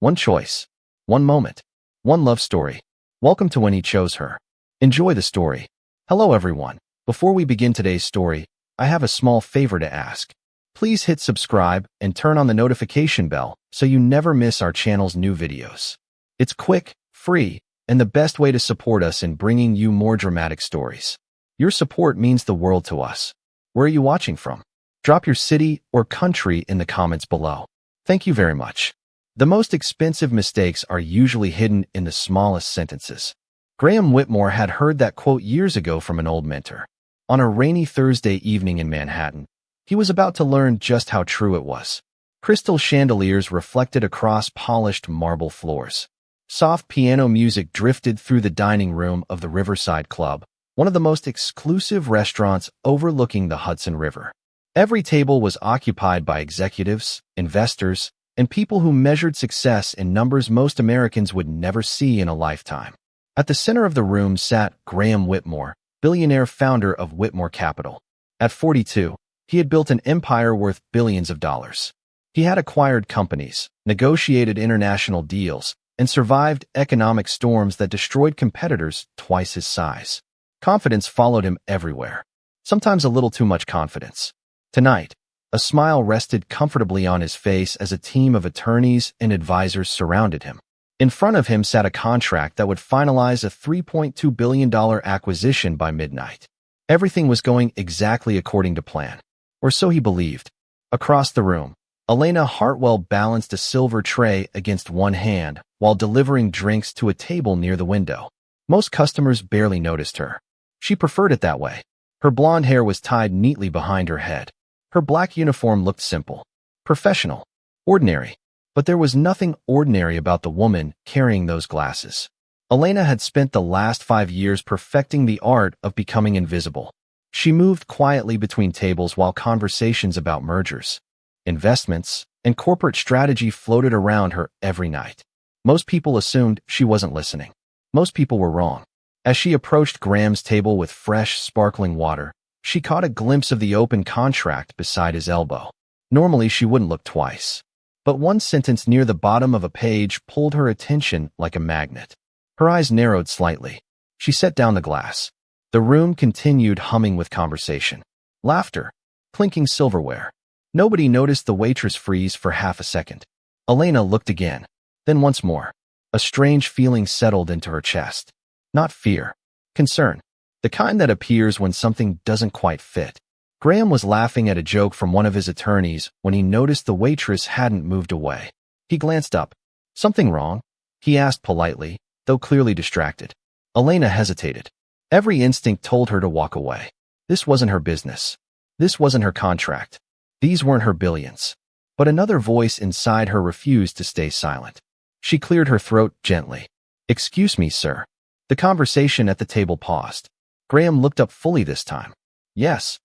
One choice, one moment, one love story. Welcome to When He Chose Her. Enjoy the story. Hello everyone. Before we begin today's story, I have a small favor to ask. Please hit subscribe and turn on the notification bell so you never miss our channel's new videos. It's quick, free, and the best way to support us in bringing you more dramatic stories. Your support means the world to us. Where are you watching from? Drop your city or country in the comments below. Thank you very much. The most expensive mistakes are usually hidden in the smallest sentences. Graham Whitmore had heard that quote years ago from an old mentor. On a rainy Thursday evening in Manhattan, he was about to learn just how true it was. Crystal chandeliers reflected across polished marble floors. Soft piano music drifted through the dining room of the Riverside Club, one of the most exclusive restaurants overlooking the Hudson River. Every table was occupied by executives, investors, and people who measured success in numbers most Americans would never see in a lifetime. At the center of the room sat Graham Whitmore, billionaire founder of Whitmore Capital. At 42, he had built an empire worth billions of dollars. He had acquired companies, negotiated international deals, and survived economic storms that destroyed competitors twice his size. Confidence followed him everywhere, sometimes a little too much confidence. Tonight, a smile rested comfortably on his face as a team of attorneys and advisors surrounded him. In front of him sat a contract that would finalize a $3.2 billion acquisition by midnight. Everything was going exactly according to plan, or so he believed. Across the room, Elena Hartwell balanced a silver tray against one hand while delivering drinks to a table near the window. Most customers barely noticed her. She preferred it that way. Her blonde hair was tied neatly behind her head. Her black uniform looked simple, professional, ordinary, but there was nothing ordinary about the woman carrying those glasses. Elena had spent the last 5 years perfecting the art of becoming invisible. She moved quietly between tables while conversations about mergers, investments, and corporate strategy floated around her every night. Most people assumed she wasn't listening. Most people were wrong. As she approached Graham's table with fresh, sparkling water, she caught a glimpse of the open contract beside his elbow. Normally, she wouldn't look twice. But one sentence near the bottom of a page pulled her attention like a magnet. Her eyes narrowed slightly. She set down the glass. The room continued humming with conversation. Laughter. Clinking silverware. Nobody noticed the waitress freeze for half a second. Elena looked again. Then once more. A strange feeling settled into her chest. Not fear. Concern. The kind that appears when something doesn't quite fit. Graham was laughing at a joke from one of his attorneys when he noticed the waitress hadn't moved away. He glanced up. Something wrong? He asked politely, though clearly distracted. Elena hesitated. Every instinct told her to walk away. This wasn't her business. This wasn't her contract. These weren't her billions. But another voice inside her refused to stay silent. She cleared her throat gently. "Excuse me, sir." The conversation at the table paused. Graham looked up fully this time. "Yes."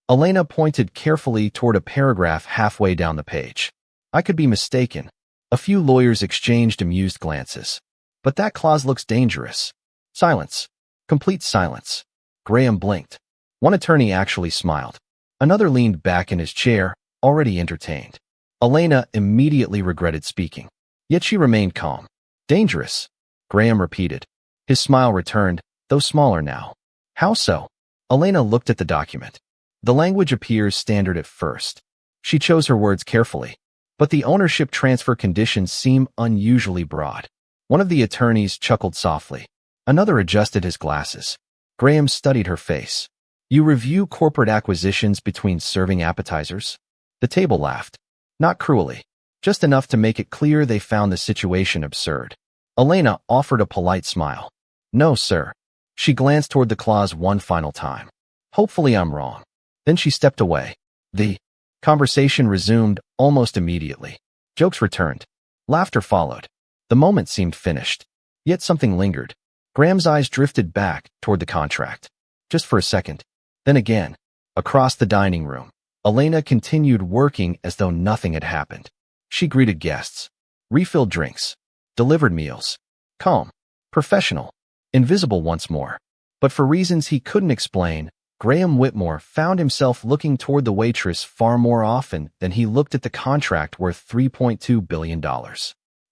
Elena pointed carefully toward a paragraph halfway down the page. "I could be mistaken." A few lawyers exchanged amused glances. "But that clause looks dangerous." Silence. Complete silence. Graham blinked. One attorney actually smiled. Another leaned back in his chair, already entertained. Elena immediately regretted speaking. Yet she remained calm. "Dangerous," Graham repeated. His smile returned, though smaller now. "How so?" Elena looked at the document. The language appears standard at first. She chose her words carefully. But the ownership transfer conditions seem unusually broad. One of the attorneys chuckled softly. Another adjusted his glasses. Graham studied her face. "You review corporate acquisitions between serving appetizers?" The table laughed. Not cruelly. Just enough to make it clear they found the situation absurd. Elena offered a polite smile. "No, sir." She glanced toward the clause one final time. "Hopefully I'm wrong." Then she stepped away. The conversation resumed almost immediately. Jokes returned. Laughter followed. The moment seemed finished. Yet something lingered. Graham's eyes drifted back toward the contract. Just for a second. Then again. Across the dining room, Elena continued working as though nothing had happened. She greeted guests. Refilled drinks. Delivered meals. Calm. Professional. Invisible once more. But for reasons he couldn't explain, Graham Whitmore found himself looking toward the waitress far more often than he looked at the contract worth $3.2 billion.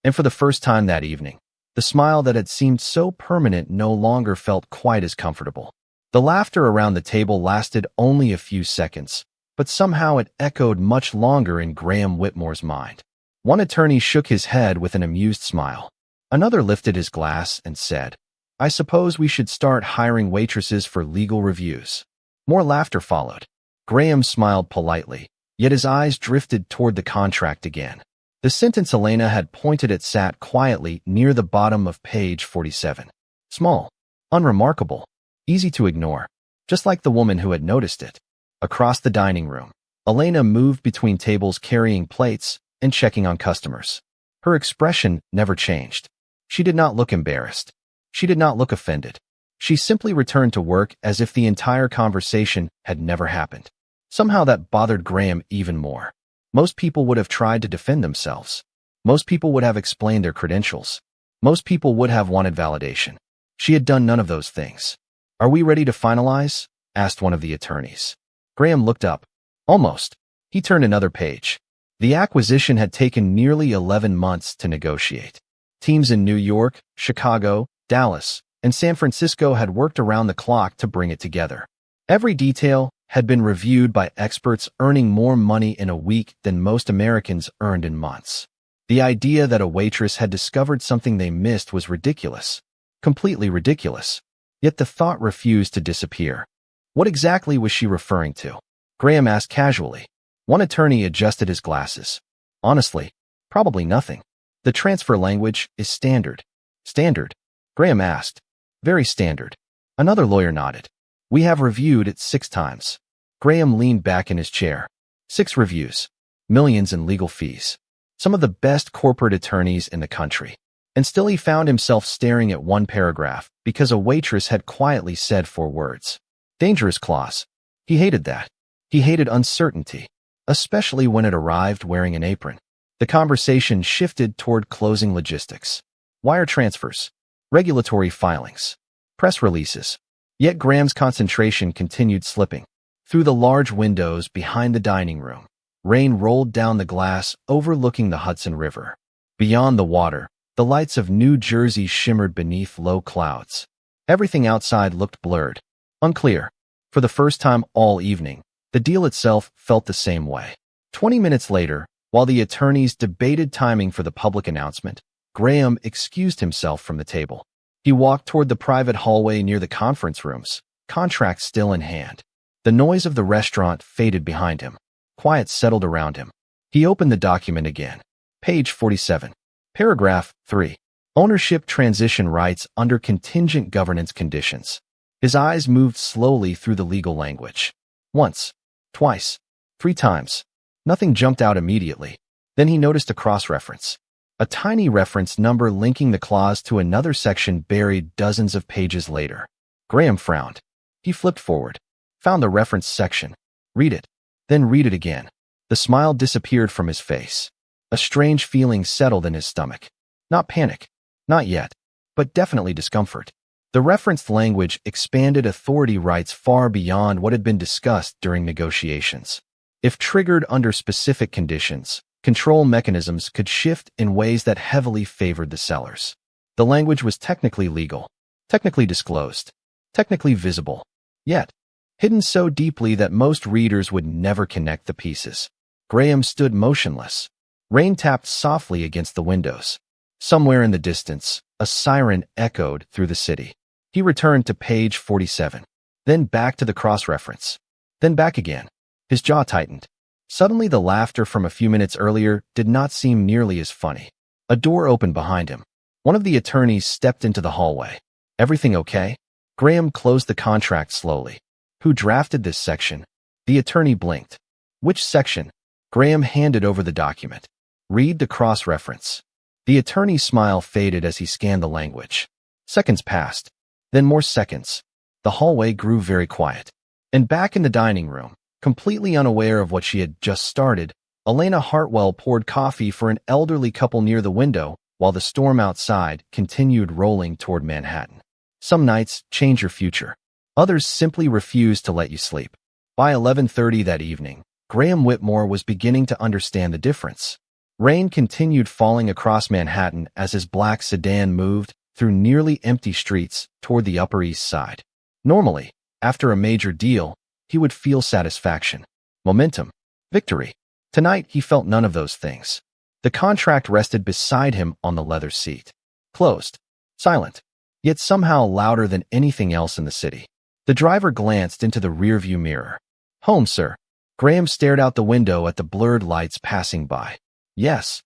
And for the first time that evening, the smile that had seemed so permanent no longer felt quite as comfortable. The laughter around the table lasted only a few seconds, but somehow it echoed much longer in Graham Whitmore's mind. One attorney shook his head with an amused smile. Another lifted his glass and said, "I suppose we should start hiring waitresses for legal reviews." More laughter followed. Graham smiled politely, yet his eyes drifted toward the contract again. The sentence Elena had pointed at sat quietly near the bottom of page 47. Small, unremarkable, easy to ignore, just like the woman who had noticed it. Across the dining room, Elena moved between tables carrying plates and checking on customers. Her expression never changed. She did not look embarrassed. She did not look offended. She simply returned to work as if the entire conversation had never happened. Somehow that bothered Graham even more. Most people would have tried to defend themselves. Most people would have explained their credentials. Most people would have wanted validation. She had done none of those things. "Are we ready to finalize?" asked one of the attorneys. Graham looked up. Almost. He turned another page. The acquisition had taken nearly 11 months to negotiate. Teams in New York, Chicago, Dallas, and San Francisco had worked around the clock to bring it together. Every detail had been reviewed by experts earning more money in a week than most Americans earned in months. The idea that a waitress had discovered something they missed was ridiculous. Completely ridiculous. Yet the thought refused to disappear. What exactly was she referring to? Graham asked casually. One attorney adjusted his glasses. Honestly, probably nothing. The transfer language is standard. Standard? Graham asked. Very standard. Another lawyer nodded. We have reviewed it 6 times. Graham leaned back in his chair. 6 reviews. Millions in legal fees. Some of the best corporate attorneys in the country. And still he found himself staring at one paragraph because a waitress had quietly said 4 words. Dangerous clause. He hated that. He hated uncertainty, especially when it arrived wearing an apron. The conversation shifted toward closing logistics. Wire transfers. Regulatory filings. Press releases. Yet Graham's concentration continued slipping. Through the large windows behind the dining room, rain rolled down the glass overlooking the Hudson River. Beyond the water, the lights of New Jersey shimmered beneath low clouds. Everything outside looked blurred, unclear. For the first time all evening, the deal itself felt the same way. 20 minutes later, while the attorneys debated timing for the public announcement, Graham excused himself from the table. He walked toward the private hallway near the conference rooms, contract still in hand. The noise of the restaurant faded behind him. Quiet settled around him. He opened the document again. Page 47. Paragraph 3. Ownership transition rights under contingent governance conditions. His eyes moved slowly through the legal language. Once, twice, 3 times. Nothing jumped out immediately. Then he noticed a cross-reference. A tiny reference number linking the clause to another section buried dozens of pages later. Graham frowned. He flipped forward, found the reference section. Read it. Then read it again. The smile disappeared from his face. A strange feeling settled in his stomach. Not panic. Not yet. But definitely discomfort. The referenced language expanded authority rights far beyond what had been discussed during negotiations. If triggered under specific conditions, control mechanisms could shift in ways that heavily favored the sellers. The language was technically legal, technically disclosed, technically visible, yet hidden so deeply that most readers would never connect the pieces. Graham stood motionless. Rain tapped softly against the windows. Somewhere in the distance, a siren echoed through the city. He returned to page 47, then back to the cross-reference, then back again. His jaw tightened. Suddenly the laughter from a few minutes earlier did not seem nearly as funny. A door opened behind him. One of the attorneys stepped into the hallway. Everything okay? Graham closed the contract slowly. Who drafted this section? The attorney blinked. Which section? Graham handed over the document. Read the cross-reference. The attorney's smile faded as he scanned the language. Seconds passed. Then more seconds. The hallway grew very quiet. And back in the dining room, completely unaware of what she had just started, Elena Hartwell poured coffee for an elderly couple near the window while the storm outside continued rolling toward Manhattan. Some nights change your future. Others simply refuse to let you sleep. By 11:30 that evening, Graham Whitmore was beginning to understand the difference. Rain continued falling across Manhattan as his black sedan moved through nearly empty streets toward the Upper East Side. Normally, after a major deal, he would feel satisfaction, momentum, victory. Tonight, he felt none of those things. The contract rested beside him on the leather seat. Closed. Silent. Yet somehow louder than anything else in the city. The driver glanced into the rearview mirror. "Home, sir." Graham stared out the window at the blurred lights passing by. "Yes."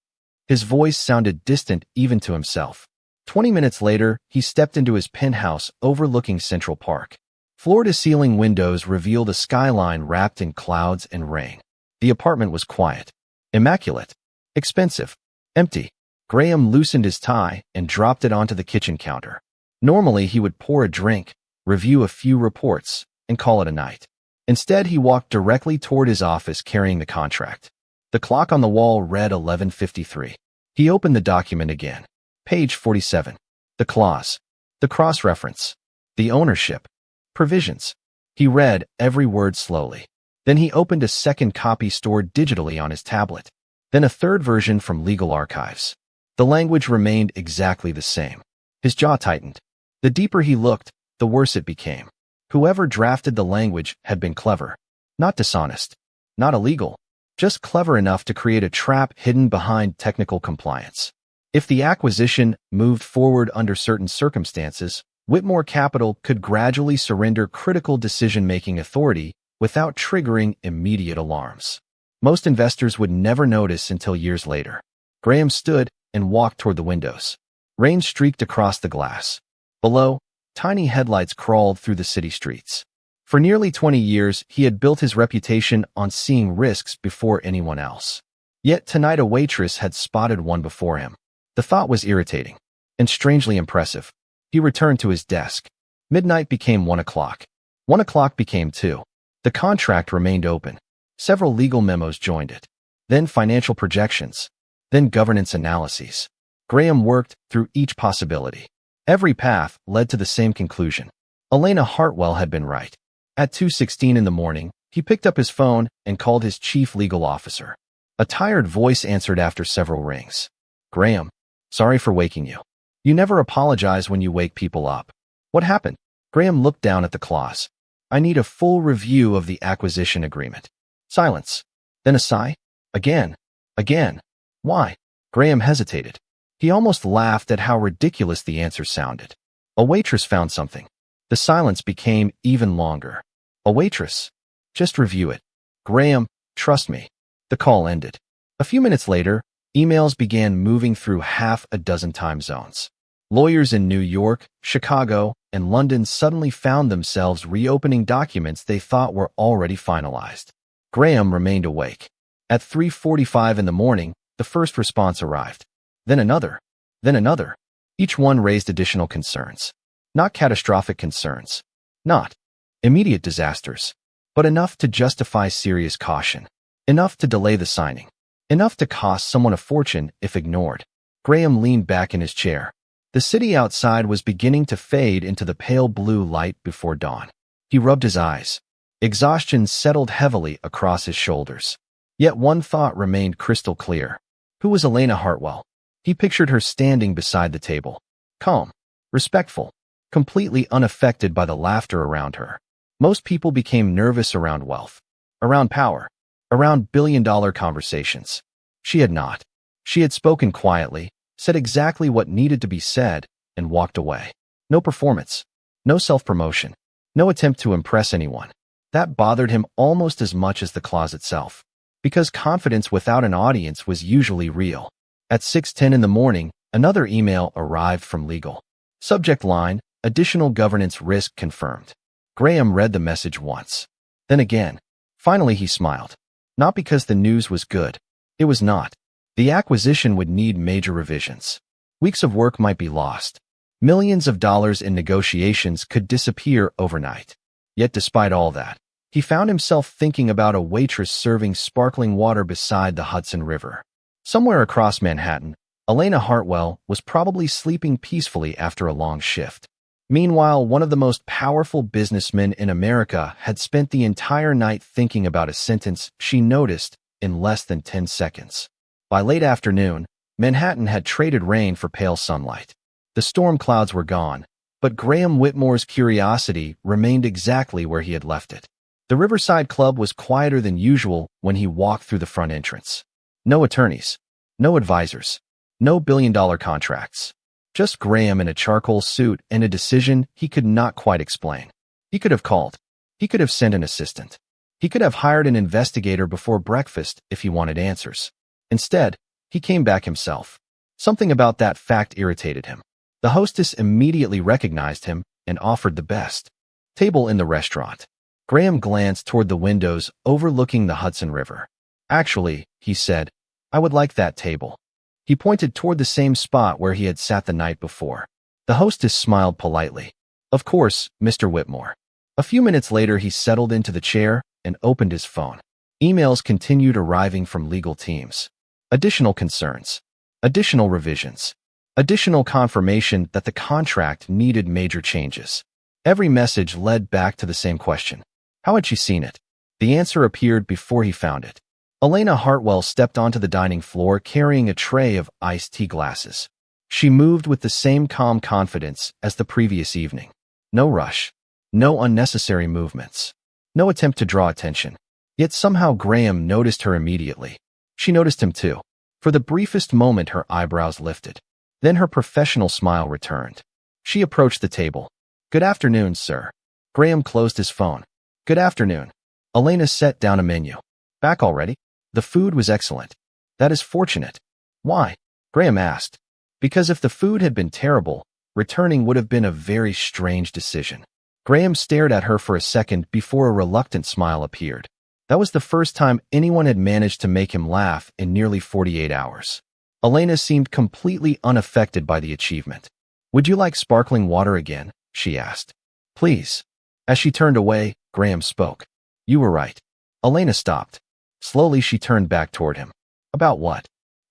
His voice sounded distant even to himself. 20 minutes later, he stepped into his penthouse overlooking Central Park. Floor-to-ceiling windows revealed a skyline wrapped in clouds and rain. The apartment was quiet, immaculate, expensive, empty. Graham loosened his tie and dropped it onto the kitchen counter. Normally, he would pour a drink, review a few reports, and call it a night. Instead, he walked directly toward his office carrying the contract. The clock on the wall read 11:53. He opened the document again. Page 47. The clause. The cross-reference. The ownership. Provisions. He read every word slowly. Then he opened a second copy stored digitally on his tablet. Then a third version from legal archives. The language remained exactly the same. His jaw tightened. The deeper he looked, the worse it became. Whoever drafted the language had been clever. Not dishonest. Not illegal. Just clever enough to create a trap hidden behind technical compliance. If the acquisition moved forward under certain circumstances, Whitmore Capital could gradually surrender critical decision-making authority without triggering immediate alarms. Most investors would never notice until years later. Graham stood and walked toward the windows. Rain streaked across the glass. Below, tiny headlights crawled through the city streets. For nearly 20 years, he had built his reputation on seeing risks before anyone else. Yet tonight a waitress had spotted one before him. The thought was irritating and strangely impressive. He returned to his desk. Midnight became 1 o'clock. 1 o'clock became 2. The contract remained open. Several legal memos joined it. Then financial projections. Then governance analyses. Graham worked through each possibility. Every path led to the same conclusion. Elena Hartwell had been right. At 2:16 in the morning, he picked up his phone and called his chief legal officer. A tired voice answered after several rings. "Graham, sorry for waking you. You never apologize when you wake people up. What happened?" Graham looked down at the clause. "I need a full review of the acquisition agreement." Silence. Then a sigh. Again. Again. "Why?" Graham hesitated. He almost laughed at how ridiculous the answer sounded. A waitress found something. The silence became even longer. A waitress. "Just review it. Graham, trust me." The call ended. A few minutes later, emails began moving through half a dozen time zones. Lawyers in New York, Chicago, and London suddenly found themselves reopening documents they thought were already finalized. Graham remained awake. At 3:45 in the morning, the first response arrived. Then another. Then another. Each one raised additional concerns. Not catastrophic concerns. Not immediate disasters. But enough to justify serious caution. Enough to delay the signing. Enough to cost someone a fortune if ignored. Graham leaned back in his chair. The city outside was beginning to fade into the pale blue light before dawn. He rubbed his eyes. Exhaustion settled heavily across his shoulders. Yet one thought remained crystal clear. Who was Elena Hartwell? He pictured her standing beside the table. Calm. Respectful. Completely unaffected by the laughter around her. Most people became nervous around wealth. Around power. Around billion-dollar conversations. She had not. She had spoken quietly, said exactly what needed to be said, and walked away. No performance. No self-promotion. No attempt to impress anyone. That bothered him almost as much as the clause itself. Because confidence without an audience was usually real. At 6:10 in the morning, another email arrived from legal. Subject line, additional governance risk confirmed. Graham read the message once. Then again. Finally he smiled. Not because the news was good. It was not. The acquisition would need major revisions. Weeks of work might be lost. Millions of dollars in negotiations could disappear overnight. Yet despite all that, he found himself thinking about a waitress serving sparkling water beside the Hudson River. Somewhere across Manhattan, Elena Hartwell was probably sleeping peacefully after a long shift. Meanwhile, one of the most powerful businessmen in America had spent the entire night thinking about a sentence she noticed in less than 10 seconds. By late afternoon, Manhattan had traded rain for pale sunlight. The storm clouds were gone, but Graham Whitmore's curiosity remained exactly where he had left it. The Riverside Club was quieter than usual when he walked through the front entrance. No attorneys, no advisors, no billion-dollar contracts. Just Graham in a charcoal suit and a decision he could not quite explain. He could have called. He could have sent an assistant. He could have hired an investigator before breakfast if he wanted answers. Instead, he came back himself. Something about that fact irritated him. The hostess immediately recognized him and offered the best table in the restaurant. Graham glanced toward the windows overlooking the Hudson River. Actually, he said, I would like that table. He pointed toward the same spot where he had sat the night before. The hostess smiled politely. Of course, Mr. Whitmore. A few minutes later, he settled into the chair and opened his phone. Emails continued arriving from legal teams. Additional concerns. Additional revisions. Additional confirmation that the contract needed major changes. Every message led back to the same question. How had she seen it? The answer appeared before he found it. Elena Hartwell stepped onto the dining floor carrying a tray of iced tea glasses. She moved with the same calm confidence as the previous evening. No rush. No unnecessary movements. No attempt to draw attention. Yet somehow Graham noticed her immediately. She noticed him too. For the briefest moment her eyebrows lifted. Then her professional smile returned. She approached the table. Good afternoon, sir. Graham closed his phone. Good afternoon. Elena set down a menu. Back already? The food was excellent. That is fortunate. Why? Graham asked. Because if the food had been terrible, returning would have been a very strange decision. Graham stared at her for a second before a reluctant smile appeared. That was the first time anyone had managed to make him laugh in nearly 48 hours. Elena seemed completely unaffected by the achievement. Would you like sparkling water again? She asked. Please. As she turned away, Graham spoke. You were right. Elena stopped. Slowly she turned back toward him. About what?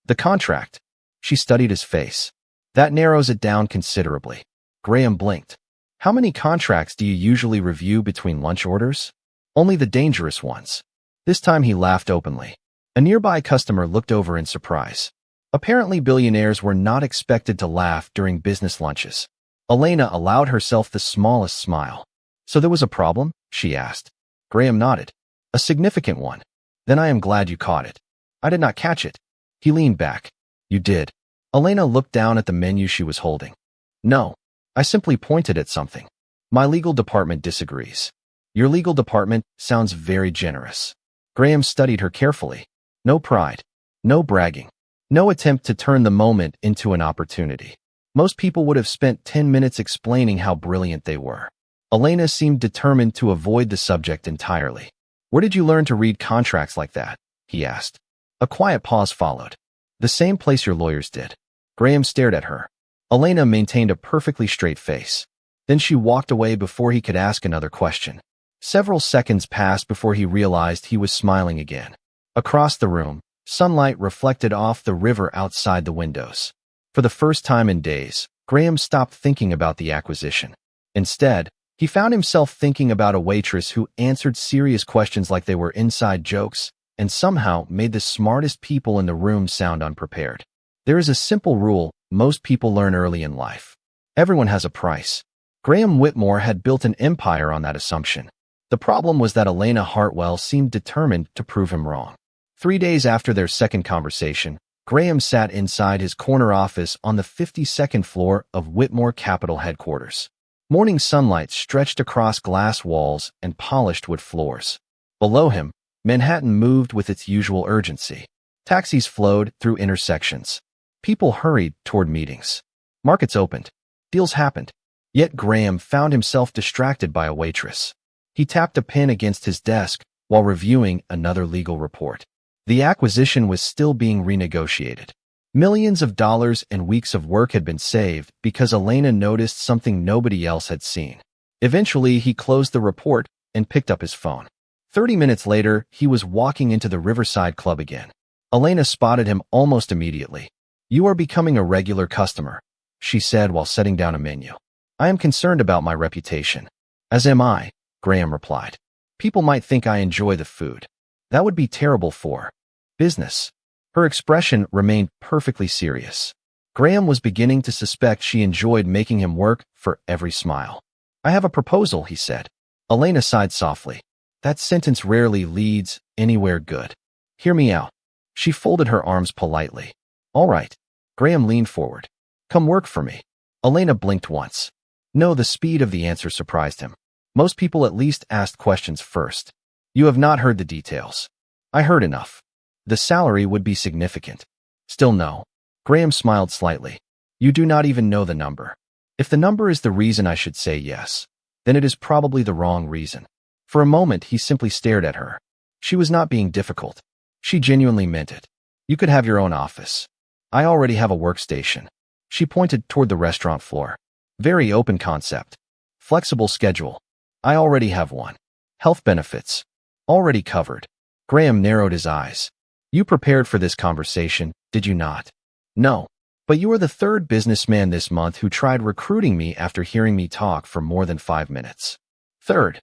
The contract. She studied his face. That narrows it down considerably. Graham blinked. How many contracts do you usually review between lunch orders? Only the dangerous ones. This time he laughed openly. A nearby customer looked over in surprise. Apparently billionaires were not expected to laugh during business lunches. Elena allowed herself the smallest smile. So there was a problem? She asked. Graham nodded. A significant one. Then I am glad you caught it. I did not catch it. He leaned back. You did. Elena looked down at the menu she was holding. No. I simply pointed at something. My legal department disagrees. Your legal department sounds very generous. Graham studied her carefully. No pride. No bragging. No attempt to turn the moment into an opportunity. Most people would have spent 10 minutes explaining how brilliant they were. Elena seemed determined to avoid the subject entirely. Where did you learn to read contracts like that? He asked. A quiet pause followed. The same place your lawyers did. Graham stared at her. Elena maintained a perfectly straight face. Then she walked away before he could ask another question. Several seconds passed before he realized he was smiling again. Across the room, sunlight reflected off the river outside the windows. For the first time in days, Graham stopped thinking about the acquisition. Instead, he found himself thinking about a waitress who answered serious questions like they were inside jokes and somehow made the smartest people in the room sound unprepared. There is a simple rule most people learn early in life. Everyone has a price. Graham Whitmore had built an empire on that assumption. The problem was that Elena Hartwell seemed determined to prove him wrong. 3 days after their second conversation, Graham sat inside his corner office on the 52nd floor of Whitmore Capital headquarters. Morning sunlight stretched across glass walls and polished wood floors. Below him, Manhattan moved with its usual urgency. Taxis flowed through intersections. People hurried toward meetings. Markets opened. Deals happened. Yet Graham found himself distracted by a waitress. He tapped a pen against his desk while reviewing another legal report. The acquisition was still being renegotiated. Millions of dollars and weeks of work had been saved because Elena noticed something nobody else had seen. Eventually, he closed the report and picked up his phone. 30 minutes later, he was walking into the Riverside Club again. Elena spotted him almost immediately. You are becoming a regular customer, she said while setting down a menu. I am concerned about my reputation. As am I, Graham replied. People might think I enjoy the food. That would be terrible for business. Her expression remained perfectly serious. Graham was beginning to suspect she enjoyed making him work for every smile. "I have a proposal," he said. Elena sighed softly. That sentence rarely leads anywhere good. "Hear me out." She folded her arms politely. "All right." Graham leaned forward. "Come work for me." Elena blinked once. No, the speed of the answer surprised him. Most people at least asked questions first. "You have not heard the details." "I heard enough." "The salary would be significant." "Still no." Graham smiled slightly. "You do not even know the number." "If the number is the reason I should say yes, then it is probably the wrong reason." For a moment, he simply stared at her. She was not being difficult. She genuinely meant it. "You could have your own office. I already have a workstation." She pointed toward the restaurant floor. "Very open concept. Flexible schedule. I already have one. Health benefits. Already covered." Graham narrowed his eyes. "You prepared for this conversation, did you not?" "No. But you are the third businessman this month who tried recruiting me after hearing me talk for more than 5 minutes. Third.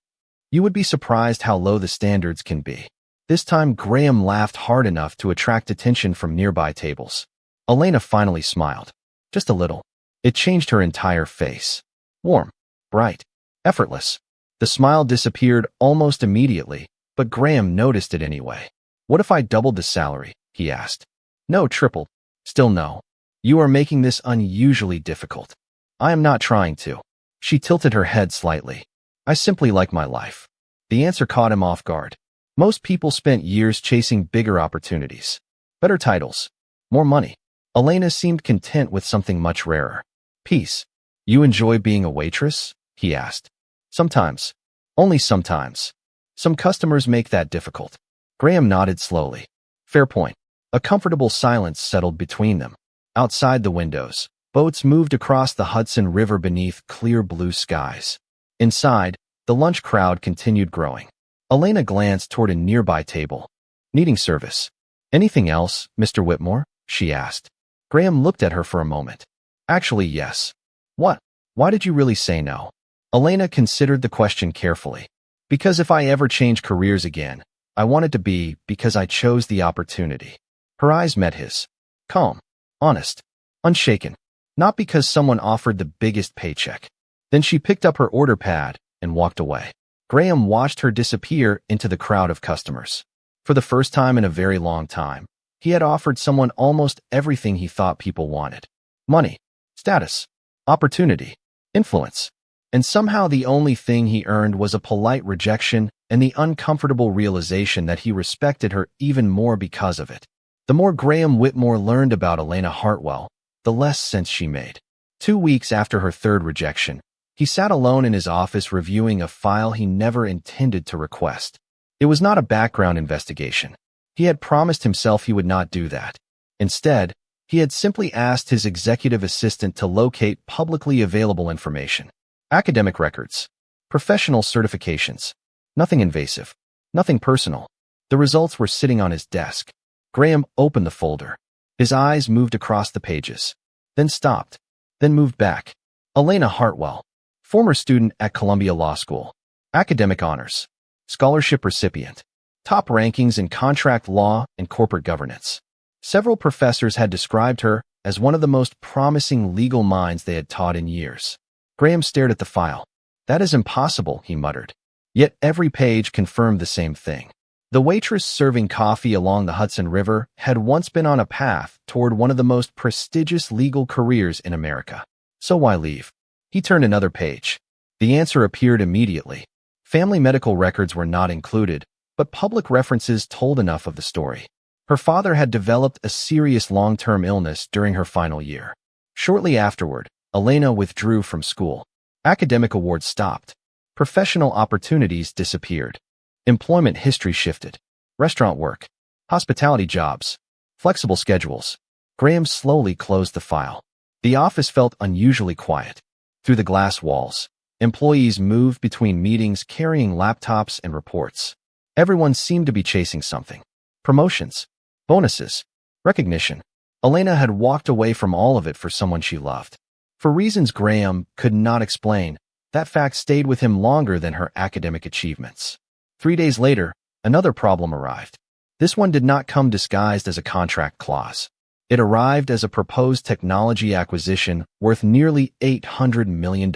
You would be surprised how low the standards can be." This time, Graham laughed hard enough to attract attention from nearby tables. Elena finally smiled. Just a little. It changed her entire face. Warm, bright, effortless. The smile disappeared almost immediately, but Graham noticed it anyway. "What if I doubled the salary?" he asked. "No, tripled." "Still no. You are making this unusually difficult." "I am not trying to." She tilted her head slightly. "I simply like my life." The answer caught him off guard. Most people spent years chasing bigger opportunities. Better titles. More money. Elena seemed content with something much rarer. Peace. "You enjoy being a waitress?" he asked. "Sometimes. Only sometimes. Some customers make that difficult." Graham nodded slowly. "Fair point." A comfortable silence settled between them. Outside the windows, boats moved across the Hudson River beneath clear blue skies. Inside, the lunch crowd continued growing. Elena glanced toward a nearby table. "Needing service." "Anything else, Mr. Whitmore?" she asked. Graham looked at her for a moment. "Actually, yes." "What? Why did you really say no?" Elena considered the question carefully. "Because if I ever change careers again, I want it to be because I chose the opportunity." Her eyes met his. Calm, honest, unshaken. Not because someone offered the biggest paycheck. Then she picked up her order pad and walked away. Graham watched her disappear into the crowd of customers. For the first time in a very long time, he had offered someone almost everything he thought people wanted. Money, status, opportunity, influence. And somehow the only thing he earned was a polite rejection and the uncomfortable realization that he respected her even more because of it. The more Graham Whitmore learned about Elena Hartwell, the less sense she made. 2 weeks after her third rejection, he sat alone in his office reviewing a file he never intended to request. It was not a background investigation. He had promised himself he would not do that. Instead, he had simply asked his executive assistant to locate publicly available information. Academic records. Professional certifications. Nothing invasive. Nothing personal. The results were sitting on his desk. Graham opened the folder. His eyes moved across the pages. Then stopped. Then moved back. Elena Hartwell. Former student at Columbia Law School. Academic honors. Scholarship recipient. Top rankings in contract law and corporate governance. Several professors had described her as one of the most promising legal minds they had taught in years. Graham stared at the file. "That is impossible," he muttered. Yet every page confirmed the same thing. The waitress serving coffee along the Hudson River had once been on a path toward one of the most prestigious legal careers in America. So why leave? He turned another page. The answer appeared immediately. Family medical records were not included, but public references told enough of the story. Her father had developed a serious long-term illness during her final year. Shortly afterward, Elena withdrew from school. Academic awards stopped. Professional opportunities disappeared. Employment history shifted. Restaurant work. Hospitality jobs. Flexible schedules. Graham slowly closed the file. The office felt unusually quiet. Through the glass walls, employees moved between meetings carrying laptops and reports. Everyone seemed to be chasing something. Promotions. Bonuses. Recognition. Elena had walked away from all of it for someone she loved. For reasons Graham could not explain, that fact stayed with him longer than her academic achievements. 3 days later, another problem arrived. This one did not come disguised as a contract clause. It arrived as a proposed technology acquisition worth nearly $800 million.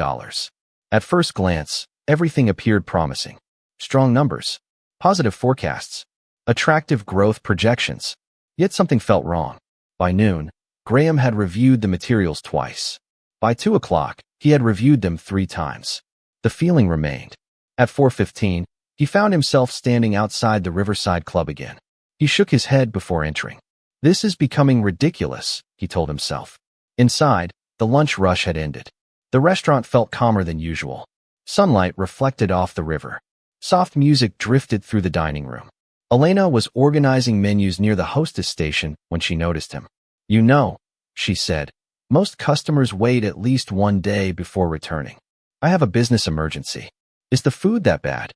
At first glance, everything appeared promising. Strong numbers, positive forecasts, attractive growth projections. Yet something felt wrong. By noon, Graham had reviewed the materials twice. By 2 o'clock, he had reviewed them 3 times. The feeling remained. At 4:15, he found himself standing outside the Riverside Club again. He shook his head before entering. This is becoming ridiculous, he told himself. Inside, the lunch rush had ended. The restaurant felt calmer than usual. Sunlight reflected off the river. Soft music drifted through the dining room. Elena was organizing menus near the hostess station when she noticed him. "You know," she said, "most customers wait at least 1 day before returning. I have a business emergency. Is the food that bad?"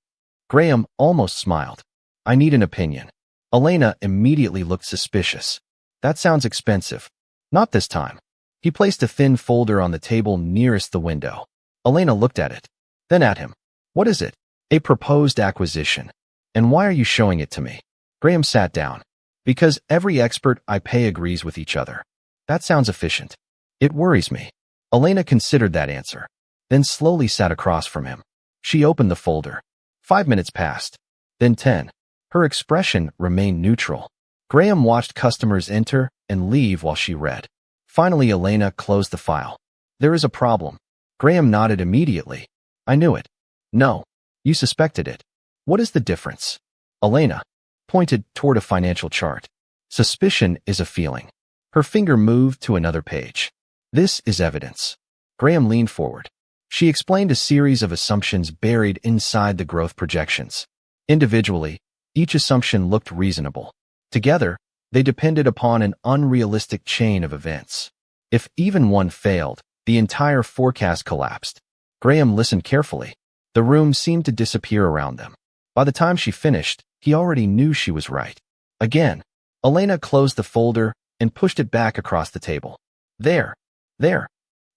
Graham almost smiled. "I need an opinion." Elena immediately looked suspicious. "That sounds expensive." "Not this time." He placed a thin folder on the table nearest the window. Elena looked at it, then at him. "What is it?" "A proposed acquisition." "And why are you showing it to me?" Graham sat down. "Because every expert I pay agrees with each other." "That sounds efficient." "It worries me." Elena considered that answer, then slowly sat across from him. She opened the folder. 5 minutes passed, then 10. Her expression remained neutral. Graham watched customers enter and leave while she read. Finally, Elena closed the file. "There is a problem." Graham nodded immediately. "I knew it." "No. You suspected it." "What is the difference?" Elena pointed toward a financial chart. "Suspicion is a feeling." Her finger moved to another page. "This is evidence." Graham leaned forward. She explained a series of assumptions buried inside the growth projections. Individually, each assumption looked reasonable. Together, they depended upon an unrealistic chain of events. If even one failed, the entire forecast collapsed. Graham listened carefully. The room seemed to disappear around them. By the time she finished, he already knew she was right. Again, Elena closed the folder and pushed it back across the table. There.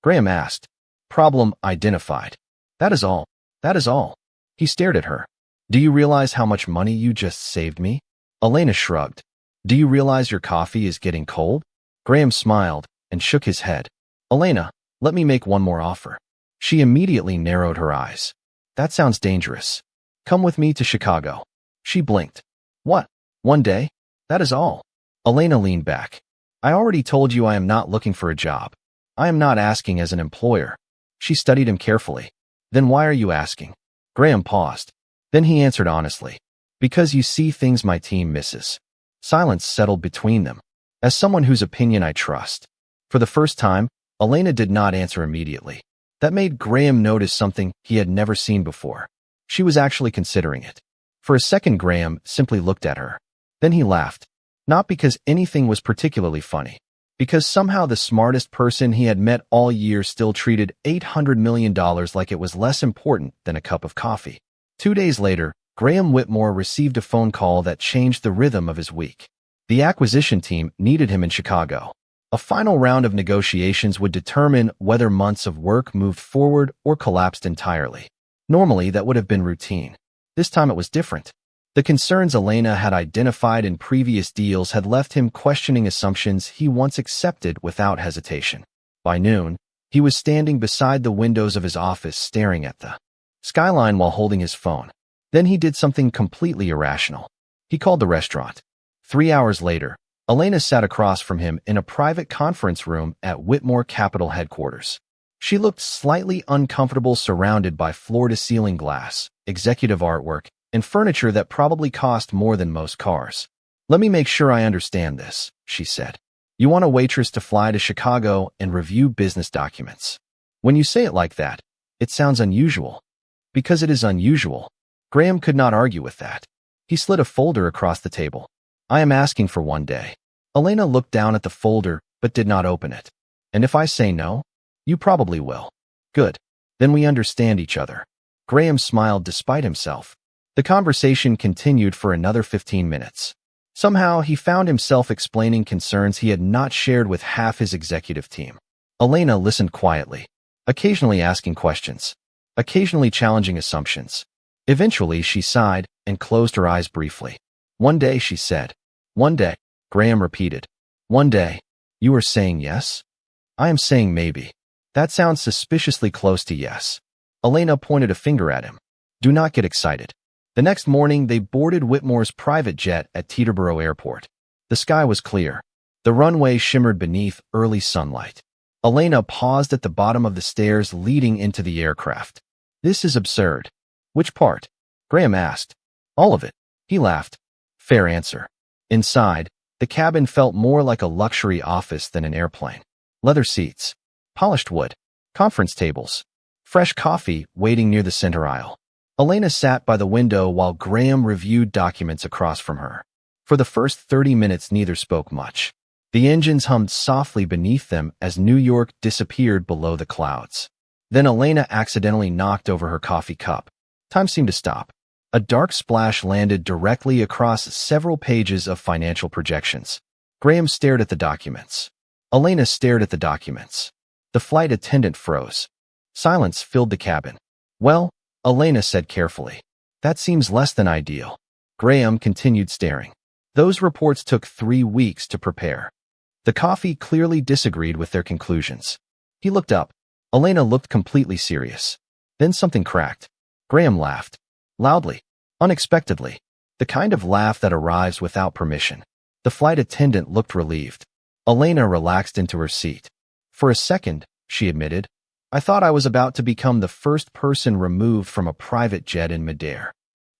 Graham asked. "Problem identified." "That is all. That is all." He stared at her. "Do you realize how much money you just saved me?" Elena shrugged. "Do you realize your coffee is getting cold?" Graham smiled and shook his head. "Elena, let me make one more offer." She immediately narrowed her eyes. "That sounds dangerous. Come with me to Chicago." She blinked. "What? 1 day? That is all." Elena leaned back. "I already told you I am not looking for a job. I am not asking as an employer." She studied him carefully. "Then why are you asking?" Graham paused. Then he answered honestly. "Because you see things my team misses." Silence settled between them. "As someone whose opinion I trust." For the first time, Elena did not answer immediately. That made Graham notice something he had never seen before. She was actually considering it. For a second, Graham simply looked at her. Then he laughed. Not because anything was particularly funny. Because somehow the smartest person he had met all year still treated $800 million like it was less important than a cup of coffee. 2 days later, Graham Whitmore received a phone call that changed the rhythm of his week. The acquisition team needed him in Chicago. A final round of negotiations would determine whether months of work moved forward or collapsed entirely. Normally, that would have been routine. This time it was different. The concerns Elena had identified in previous deals had left him questioning assumptions he once accepted without hesitation. By noon, he was standing beside the windows of his office staring at the skyline while holding his phone. Then he did something completely irrational. He called the restaurant. 3 hours later, Elena sat across from him in a private conference room at Whitmore Capital headquarters. She looked slightly uncomfortable, surrounded by floor-to-ceiling glass, executive artwork, and furniture that probably cost more than most cars. "Let me make sure I understand this," she said. "You want a waitress to fly to Chicago and review business documents. When you say it like that, it sounds unusual." "Because it is unusual." Graham could not argue with that. He slid a folder across the table. "I am asking for 1 day." Elena looked down at the folder but did not open it. "And if I say no?" "You probably will." "Good. Then we understand each other." Graham smiled despite himself. The conversation continued for another 15 minutes. Somehow, he found himself explaining concerns he had not shared with half his executive team. Elena listened quietly, occasionally asking questions, occasionally challenging assumptions. Eventually, she sighed and closed her eyes briefly. One day, she said. One day, Graham repeated. One day. You are saying yes? I am saying maybe. That sounds suspiciously close to yes. Elena pointed a finger at him. Do not get excited. The next morning, they boarded Whitmore's private jet at Teterboro Airport. The sky was clear. The runway shimmered beneath early sunlight. Elena paused at the bottom of the stairs leading into the aircraft. This is absurd. Which part? Graham asked. All of it. He laughed. Fair answer. Inside, the cabin felt more like a luxury office than an airplane. Leather seats, polished wood, conference tables, fresh coffee waiting near the center aisle. Elena sat by the window while Graham reviewed documents across from her. For the first 30 minutes, neither spoke much. The engines hummed softly beneath them as New York disappeared below the clouds. Then Elena accidentally knocked over her coffee cup. Time seemed to stop. A dark splash landed directly across several pages of financial projections. Graham stared at the documents. Elena stared at the documents. The flight attendant froze. Silence filled the cabin. Well, Elena said carefully. That seems less than ideal. Graham continued staring. Those reports took 3 weeks to prepare. The coffee clearly disagreed with their conclusions. He looked up. Elena looked completely serious. Then something cracked. Graham laughed. Loudly. Unexpectedly. The kind of laugh that arrives without permission. The flight attendant looked relieved. Elena relaxed into her seat. For a second, she admitted, I thought I was about to become the first person removed from a private jet in midair.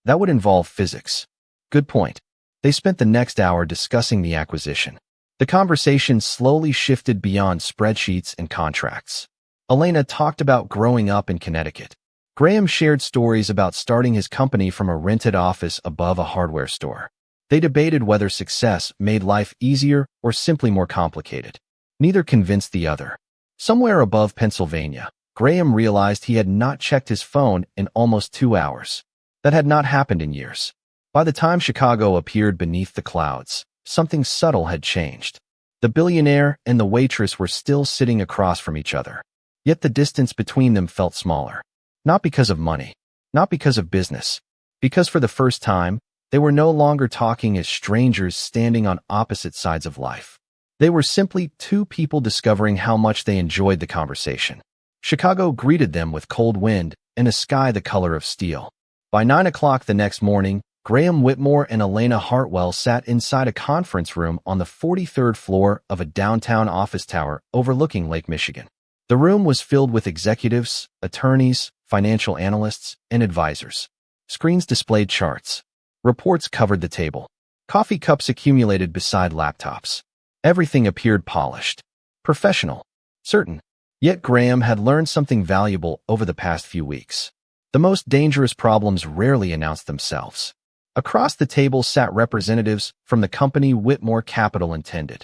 That would involve physics. Good point. They spent the next hour discussing the acquisition. The conversation slowly shifted beyond spreadsheets and contracts. Elena talked about growing up in Connecticut. Graham shared stories about starting his company from a rented office above a hardware store. They debated whether success made life easier or simply more complicated. Neither convinced the other. Somewhere above Pennsylvania, Graham realized he had not checked his phone in almost 2 hours. That had not happened in years. By the time Chicago appeared beneath the clouds, something subtle had changed. The Billionaire and the Waitress were still sitting across from each other. Yet the distance between them felt smaller. Not because of money, not because of business, because for the first time, they were no longer talking as strangers standing on opposite sides of life. They were simply two people discovering how much they enjoyed the conversation. Chicago greeted them with cold wind and a sky the color of steel. By 9 o'clock the next morning, Graham Whitmore and Elena Hartwell sat inside a conference room on the 43rd floor of a downtown office tower overlooking Lake Michigan. The room was filled with executives, attorneys, financial analysts, and advisors. Screens displayed charts. Reports covered the table. Coffee cups accumulated beside laptops. Everything appeared polished, professional, certain. Yet Graham had learned something valuable over the past few weeks. The most dangerous problems rarely announced themselves. Across the table sat representatives from the company Whitmore Capital intended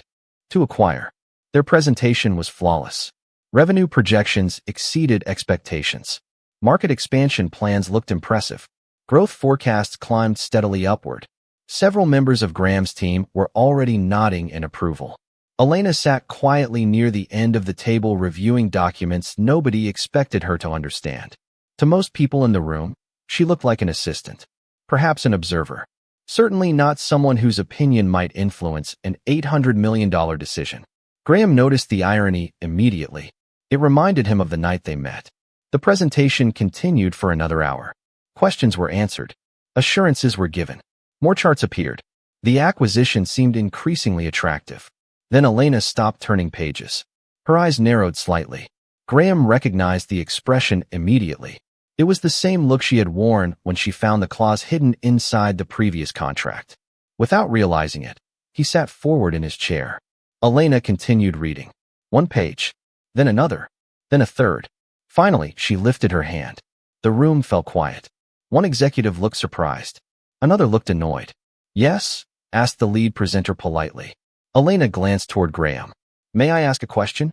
to acquire. Their presentation was flawless. Revenue projections exceeded expectations. Market expansion plans looked impressive. Growth forecasts climbed steadily upward. Several members of Graham's team were already nodding in approval. Elena sat quietly near the end of the table reviewing documents nobody expected her to understand. To most people in the room, she looked like an assistant, perhaps an observer. Certainly not someone whose opinion might influence an $800 million decision. Graham noticed the irony immediately. It reminded him of the night they met. The presentation continued for another hour. Questions were answered. Assurances were given. More charts appeared. The acquisition seemed increasingly attractive. Then Elena stopped turning pages. Her eyes narrowed slightly. Graham recognized the expression immediately. It was the same look she had worn when she found the clause hidden inside the previous contract. Without realizing it, he sat forward in his chair. Elena continued reading. One page, then another, then a third. Finally, she lifted her hand. The room fell quiet. One executive looked surprised. Another looked annoyed. Yes? Asked the lead presenter politely. Elena glanced toward Graham. May I ask a question?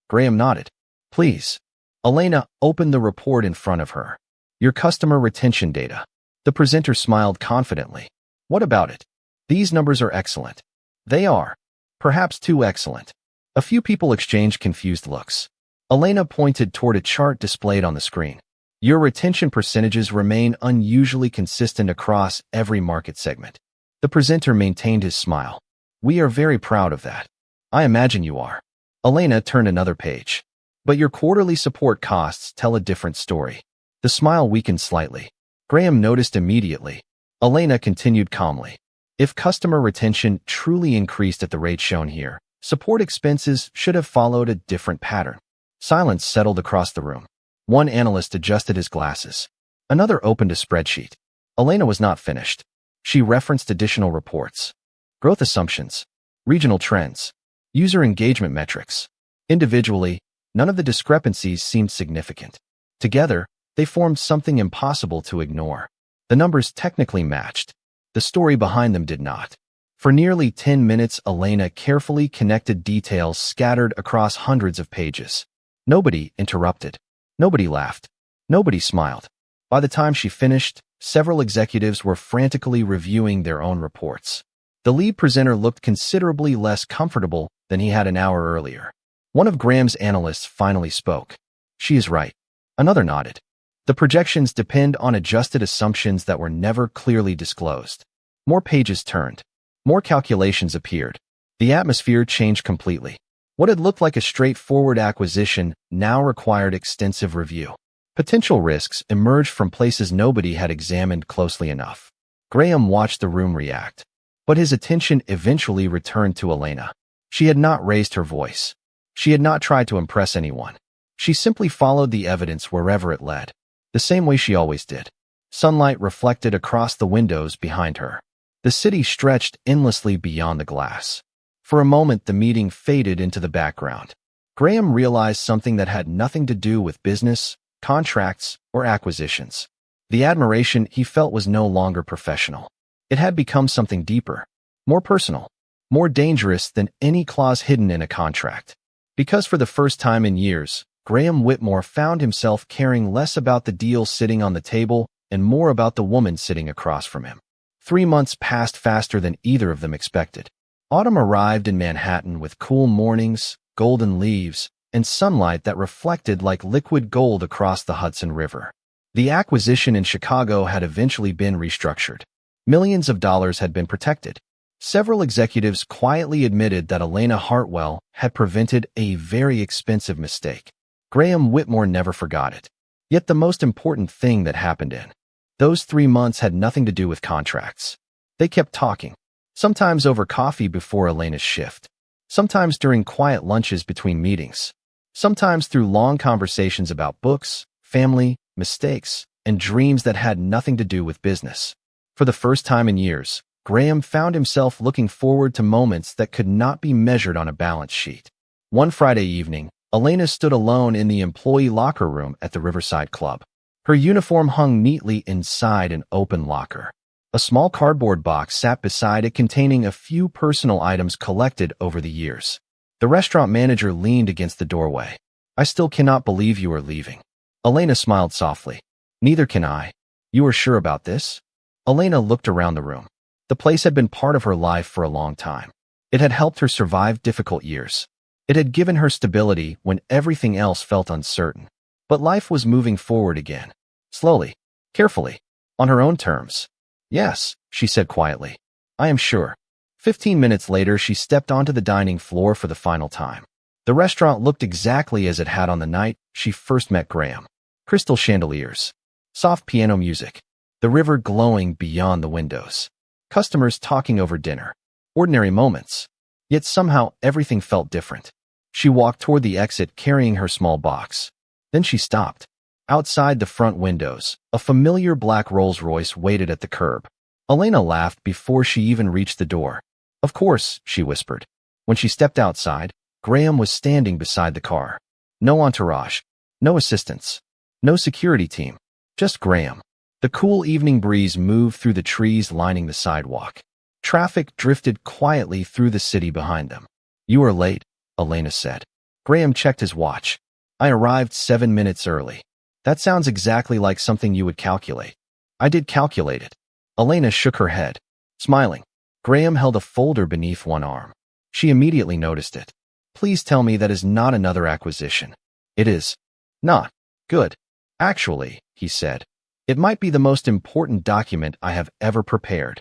Graham nodded. Please. Elena opened the report in front of her. Your customer retention data. The presenter smiled confidently. What about it? These numbers are excellent. They are. Perhaps too excellent. A few people exchanged confused looks. Elena pointed toward a chart displayed on the screen. Your retention percentages remain unusually consistent across every market segment. The presenter maintained his smile. We are very proud of that. I imagine you are. Elena turned another page. But your quarterly support costs tell a different story. The smile weakened slightly. Graham noticed immediately. Elena continued calmly. If customer retention truly increased at the rate shown here, support expenses should have followed a different pattern. Silence settled across the room. One analyst adjusted his glasses. Another opened a spreadsheet. Elena was not finished. She referenced additional reports. Growth assumptions. Regional trends. User engagement metrics. Individually, none of the discrepancies seemed significant. Together, they formed something impossible to ignore. The numbers technically matched. The story behind them did not. For nearly 10 minutes, Elena carefully connected details scattered across hundreds of pages. Nobody interrupted. Nobody laughed. Nobody smiled. By the time she finished, several executives were frantically reviewing their own reports. The lead presenter looked considerably less comfortable than he had an hour earlier. One of Graham's analysts finally spoke. She is right. Another nodded. The projections depend on adjusted assumptions that were never clearly disclosed. More pages turned. More calculations appeared. The atmosphere changed completely. What had looked like a straightforward acquisition now required extensive review. Potential risks emerged from places nobody had examined closely enough. Graham watched the room react. But his attention eventually returned to Elena. She had not raised her voice. She had not tried to impress anyone. She simply followed the evidence wherever it led. The same way she always did. Sunlight reflected across the windows behind her. The city stretched endlessly beyond the glass. For a moment, the meeting faded into the background. Graham realized something that had nothing to do with business, contracts, or acquisitions. The admiration he felt was no longer professional. It had become something deeper, more personal, more dangerous than any clause hidden in a contract. Because for the first time in years, Graham Whitmore found himself caring less about the deal sitting on the table and more about the woman sitting across from him. 3 months passed faster than either of them expected. Autumn arrived in Manhattan with cool mornings, golden leaves, and sunlight that reflected like liquid gold across the Hudson River. The acquisition in Chicago had eventually been restructured. Millions of dollars had been protected. Several executives quietly admitted that Elena Hartwell had prevented a very expensive mistake. Graham Whitmore never forgot it. Yet the most important thing that happened in those 3 months had nothing to do with contracts. They kept talking, sometimes over coffee before Elena's shift, sometimes during quiet lunches between meetings, sometimes through long conversations about books, family, mistakes, and dreams that had nothing to do with business. For the first time in years, Graham found himself looking forward to moments that could not be measured on a balance sheet. One Friday evening, Elena stood alone in the employee locker room at the Riverside Club. Her uniform hung neatly inside an open locker. A small cardboard box sat beside it containing a few personal items collected over the years. The restaurant manager leaned against the doorway. I still cannot believe you are leaving. Elena smiled softly. Neither can I. You are sure about this? Elena looked around the room. The place had been part of her life for a long time. It had helped her survive difficult years. It had given her stability when everything else felt uncertain. But life was moving forward again. Slowly, carefully, on her own terms. Yes, she said quietly. I am sure. 15 minutes later, she stepped onto the dining floor for the final time. The restaurant looked exactly as it had on the night she first met Graham. Crystal chandeliers, soft piano music, the river glowing beyond the windows, customers talking over dinner, ordinary moments. Yet somehow everything felt different. She walked toward the exit carrying her small box. Then she stopped. Outside the front windows, a familiar black Rolls-Royce waited at the curb. Elena laughed before she even reached the door. Of course, she whispered. When she stepped outside, Graham was standing beside the car. No entourage, no assistants, no security team, just Graham. The cool evening breeze moved through the trees lining the sidewalk. Traffic drifted quietly through the city behind them. You are late, Elena said. Graham checked his watch. I arrived 7 minutes early. That sounds exactly like something you would calculate. I did calculate it. Elena shook her head, smiling. Graham held a folder beneath one arm. She immediately noticed it. Please tell me that is not another acquisition. It is. Not. Good. Actually, he said, it might be the most important document I have ever prepared.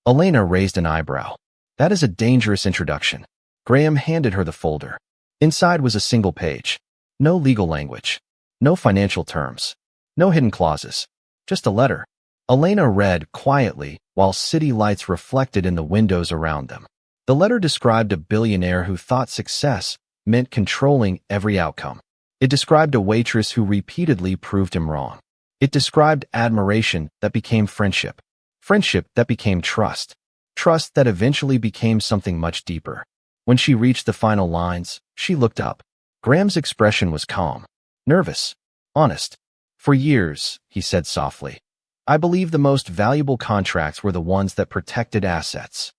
Elena raised an eyebrow. That is a dangerous introduction. Graham handed her the folder. Inside was a single page. No legal language. No financial terms. No hidden clauses. Just a letter. Elena read quietly while city lights reflected in the windows around them. The letter described a billionaire who thought success meant controlling every outcome. It described a waitress who repeatedly proved him wrong. It described admiration that became friendship. Friendship that became trust. Trust that eventually became something much deeper. When she reached the final lines, she looked up. Graham's expression was calm. Nervous. Honest. For years, he said softly, I believe the most valuable contracts were the ones that protected assets.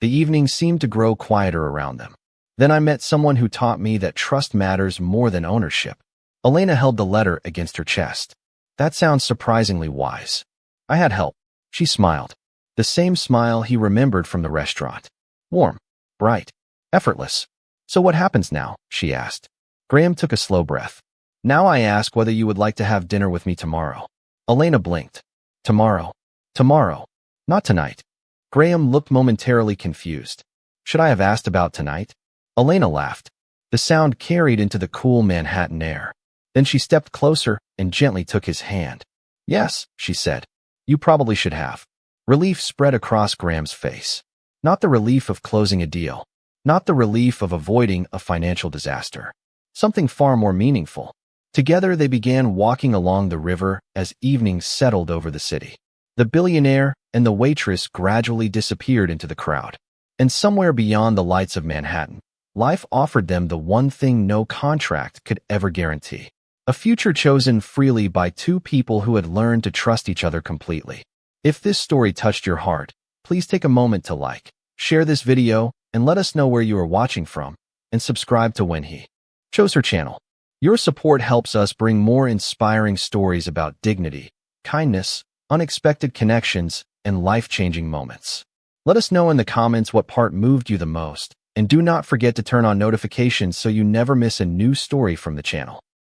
The evening seemed to grow quieter around them. Then I met someone who taught me that trust matters more than ownership. Elena held the letter against her chest. That sounds surprisingly wise. I had help. She smiled. The same smile he remembered from the restaurant. Warm. Bright. Effortless. So what happens now? She asked. Graham took a slow breath. Now I ask whether you would like to have dinner with me tomorrow. Elena blinked. Tomorrow. Tomorrow. Not tonight. Graham looked momentarily confused. Should I have asked about tonight? Elena laughed. The sound carried into the cool Manhattan air. Then she stepped closer and gently took his hand. Yes, she said. You probably should have. Relief spread across Graham's face. Not the relief of closing a deal. Not the relief of avoiding a financial disaster. Something far more meaningful. Together they began walking along the river as evening settled over the city. The billionaire and the waitress gradually disappeared into the crowd. And somewhere beyond the lights of Manhattan, life offered them the one thing no contract could ever guarantee. A future chosen freely by two people who had learned to trust each other completely. If this story touched your heart, please take a moment to like, share this video, and let us know where you are watching from, and subscribe to When He Chose Her channel. Your support helps us bring more inspiring stories about dignity, kindness, unexpected connections, and life-changing moments. Let us know in the comments what part moved you the most, and do not forget to turn on notifications so you never miss a new story from the channel.